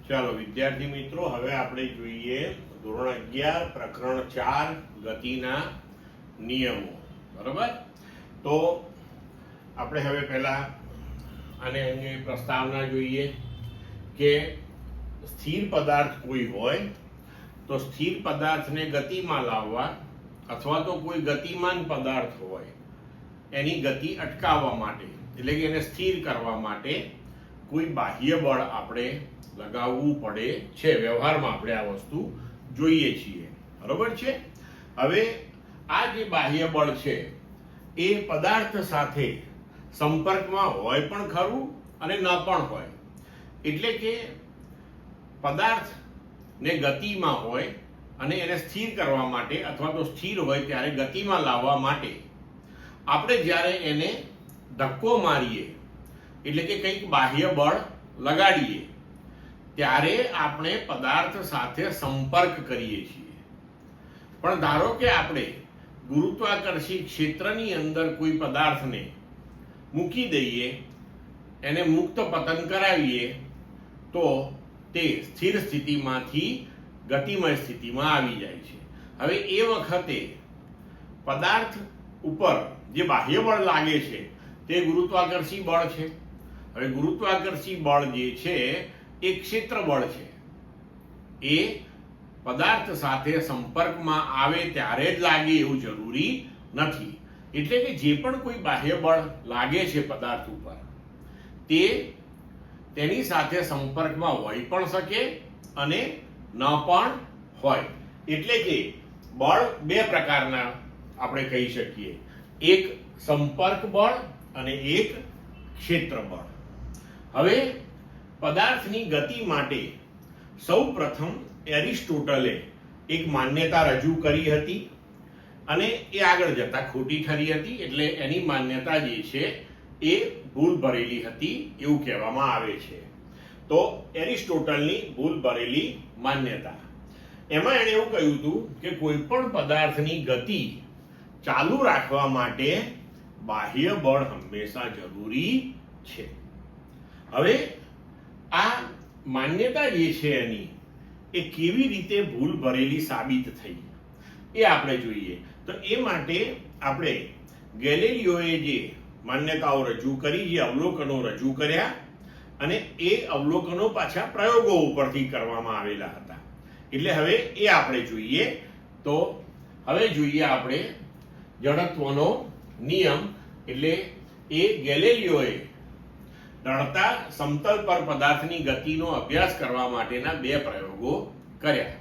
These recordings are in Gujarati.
ચાલો વિદ્યાર્થી મિત્રો, હવે આપણે જોઈએ ધોરણ 11 પ્રકરણ 4 ગતિના નિયમો. બરોબર? તો આપણે હવે પહેલા આને અંગે પ્રસ્તાવના જોઈએ કે સ્થિર પદાર્થ કોઈ હોય તો સ્થિર પદાર્થને ગતિમાં લાવવા અથવા તો કોઈ ગતિમાન પદાર્થ હોય એની ગતિ અટકાવવા માટે, એટલે કે એને સ્થિર કરવા માટે કોઈ બાહ્ય બળ આપણે લગાવવું પડે છે. વ્યવહારમાં આપણે આ વસ્તુ જોઈએ છીએ. બરોબર છે? હવે આ જે બાહ્ય બળ છે એ પદાર્થ સાથે સંપર્કમાં હોય પણ ખરું અને ન પણ હોય. એટલે કે પદાર્થ ને ગતિમાં હોય અને એને સ્થિર કરવા માટે અથવા તો સ્થિર હોય ત્યારે ગતિમાં લાવવા માટે આપણે જ્યારે એને ધક્કો મારીએ, એટલે કે કંઈક બાહ્ય બળ લગાડીએ, ત્યારે આપણે પદાર્થ સાથે સંપર્ક કરીએ છીએ. પણ ધારો કે આપણે ગુરુત્વાકર્ષી ક્ષેત્રની અંદર કોઈ પદાર્થને મૂકી દઈએ, એને મુક્ત પતન કરાવીએ, તો તે સ્થિર સ્થિતિમાંથી ગતિમય સ્થિતિમાં આવી જાય છે. હવે એ વખતે પદાર્થ ઉપર જે બાહ્ય બળ લાગે છે તે ગુરુત્વાકર્ષી બળ છે. હવે ગુરુત્વાકર્ષી બળ જે છે એ ક્ષેત્ર બળ છે. એ પદાર્થ સાથે સંપર્કમાં આવે ત્યારે જ લાગે એવું જરૂરી નથી. એટલે કે જે પણ કોઈ બાહ્ય બળ લાગે છે પદાર્થ ઉપર, તે તેની સાથે સંપર્કમાં હોઈ પણ શકે અને ન પણ હોય. એટલે કે બળ બે પ્રકારના આપણે કહી શકીએ, એક સંપર્ક બળ અને એક ક્ષેત્ર બળ. હવે પદાર્થની ગતિ માટે સૌ પ્રથમ એરિસ્ટોટલે એક માન્યતા રજૂ કરી હતી અને એ આગળ જતા ખોટી ઠરી હતી. એટલે એની માન્યતા જે છે એ ભૂલ ભરેલી હતી એવું કહેવામાં આવે છે. તો એરિસ્ટોટલની ભૂલ ભરેલી માન્યતા, એમાં એણે એવું કહ્યું હતું કે કોઈ પણ પદાર્થની ગતિ ચાલુ રાખવા માટે બાહ્ય બળ હંમેશા જરૂરી છે. હવે આ માન્યતા જે છે એની એ કેવી રીતે ભૂલ ભરેલી સાબિત થઈ એ આપણે જોઈએ. તો એ માટે આપણે ગેલિલિયોએ જે માન્યતાઓ રજૂ કરી, જે અવલોકનો રજૂ કર્યા, અને એ અવલોકનો પાછા પ્રયોગો ઉપરથી કરવામાં આવેલા હતા. એટલે હવે એ આપણે જોઈએ. તો હવે જોઈએ આપણે જડત્વનો નિયમ. એટલે એ ગેલિલિયોએ ઢળતા સમતલ પર પદાર્થની ગતિનો અભ્યાસ કરવા માટેના બે પ્રયોગો કર્યા.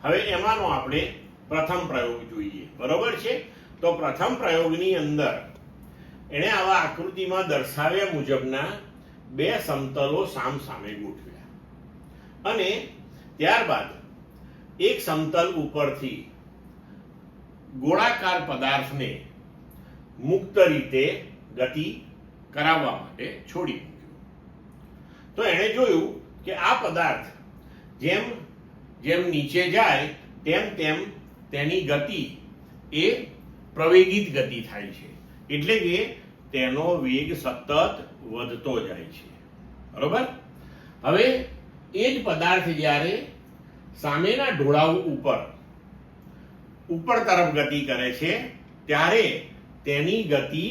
હવે એમાંનો આપણે પ્રથમ પ્રયોગ જોઈએ. બરોબર છે? તો પ્રથમ પ્રયોગની અંદર એણે આવા આકૃતિમાં દર્શાવ્યા મુજબના બે સમતલો સામસામે ગોઠવ્યા અને ત્યારબાદ એક સમતલ ઉપરથી ગોળાકાર પદાર્થને મુક્ત રીતે ગતિ કરાવવા માટે છોડી મૂક્યો. તો એણે જોયું કે આ પદાર્થ જેમ જેમ નીચે જાય તેમ તેમ તેની ગતિ એ પ્રવેગિત ગતિ થાય છે. એટલે કે તેનો વેગ સતત વધતો જાય છે. બરોબર? હવે એ જ પદાર્થ જ્યારે સામેના ઢોળાવ ઉપર તરફ ગતિ કરે છે ત્યારે તેની ગતિ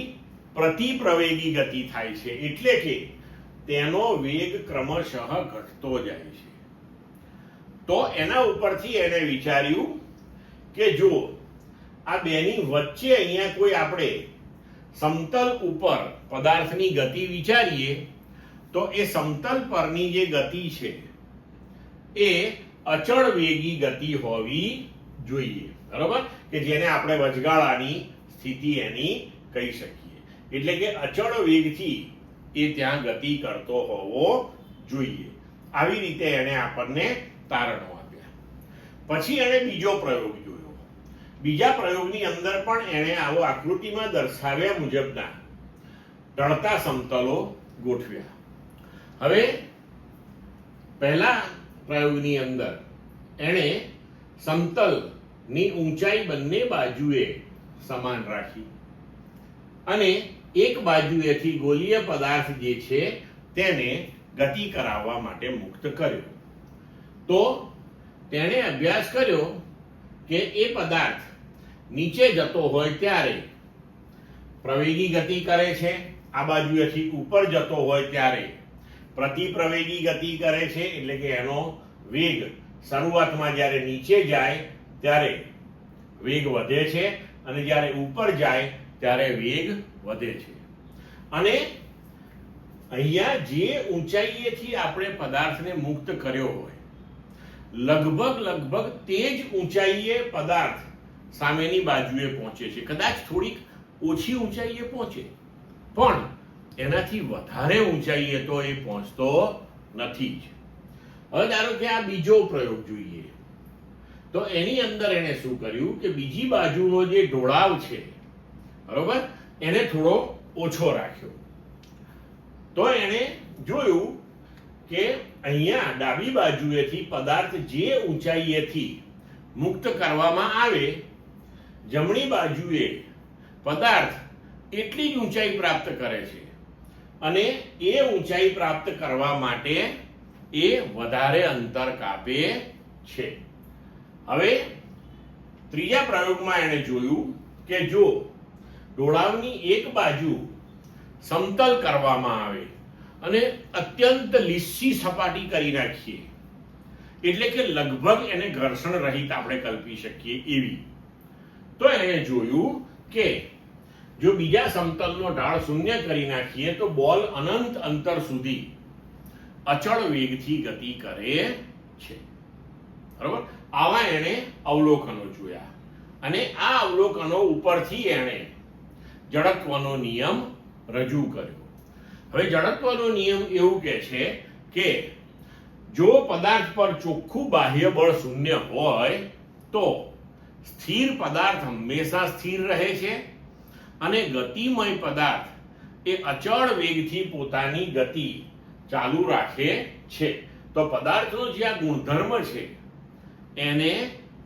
પ્રતિપ્રવેગી ગતિ થાય છે. એટલે કે તેનો વેગ ક્રમશઃ ઘટતો જાય છે. તો એના ઉપરથી એને વિચાર્યું કે જો આ બેની વચ્ચે અહીંયા કોઈ આપણે સમતલ ઉપર પદાર્થની ગતિ વિચારીએ તો એ સમતલ પરની જે ગતિ છે એ અચળ વેગી ગતિ હોવી જોઈએ. બરોબર? કે જેને આપણે વચગાળાની સ્થિતિ એની કહી શકીએ. એટલે કે અચળ વેગથી એ ત્યાં ગતિ કરતો હોવો જોઈએ. આવી રીતે એણે આપણને તારણો આપ્યા. પછી એણે બીજો પ્રયોગ જોયો. બીજા પ્રયોગની અંદર પણ એણે આવો આકૃતિમાં દર્શાવ્યા મુજબના ઢળતા સમતલો ગોઠવ્યા. હવે પહેલા પ્રયોગની અંદર એણે સમતલની ઊંચાઈ બંને બાજુએ સમાન રાખી અને એક બાજુએથી ગોલીય પદાર્થ જે છે તેને ગતિ કરાવવા માટે મુક્ત કર્યો. તો તેણે અભ્યાસ કર્યો કે એ પદાર્થ નીચે જતો હોય ત્યારે પ્રવેગી ગતિ કરે છે, આ બાજુએથી ઉપર જતો હોય ત્યારે પ્રતિપ્રવેગી ગતિ કરે છે, એટલે કે એનો વેગ શરૂઆતમાં જ્યારે નીચે જાય ત્યારે વેગ વધે છે અને જ્યારે ઉપર જાય ત્યારે વેગ વધે છે. અને અહીંયા જે ઊંચાઈએથી આપણે પદાર્થને મુક્ત કર્યો હોય લગભગ તે જ ઊંચાઈએ પદાર્થ સામેની બાજુએ પહોંચે છે. કદાચ થોડીક ઓછી ઊંચાઈએ પહોંચે પણ એનાથી વધારે ઊંચાઈએ તો એ પહોંચતો નથી જ. હવે ધારો કે આ બીજો પ્રયોગ જોઈએ તો એની અંદર એને શું કર્યું કે બીજી બાજુનો જે ઢોળાવ છે બરોબર એને થોડો ઓછો રાખ્યો. તો એણે જોયું કે અહીંયા ડાબી બાજુએથી પદાર્થ જે ઊંચાઈએથી મુક્ત કરવામાં આવે જમણી બાજુએ પદાર્થ એટલી જ ઊંચાઈ પ્રાપ્ત કરે છે અને એ ઊંચાઈ પ્રાપ્ત કરવા માટે એ વધારે અંતર કાપે છે. હવે ત્રીજા પ્રયોગમાં એણે જોયું કે જો ઢોળાવની એક બાજુ સમતલ કરવામાં આવે અને અત્યંત લીસી સપાટી કરી નાખીએ એટલે કે લગભગ એને ઘર્ષણ રહિત આપણે કલ્પી શકીએ એવી, તો એણે જોયું કે જો બીજા સમતલનો ઢાળ શૂન્ય કરી નાખીએ તો બોલ અનંત અંતર સુધી અચળ વેગથી ગતિ કરે છે. બરાબર, આવા એણે અવલોકનો જોયા અને આ અવલોકનો ઉપરથી એણે જડત્વનો નિયમ રજૂ કર્યો. હવે જડત્વનો નિયમ એવું કહે છે કે જો પદાર્થ પર ચોખ્ખું બાહ્ય બળ શૂન્ય હોય તો સ્થિર પદાર્થ હંમેશા સ્થિર રહે છે અને ગતિમય પદાર્થ એ અચળ વેગથી પોતાની ગતિ ચાલુ રાખે છે. તો પદાર્થનો જે આ ગુણધર્મ છે એને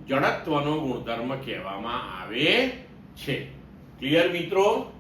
જડત્વનો ગુણધર્મ કહેવામાં આવે છે. ક્લિયર મિત્રો?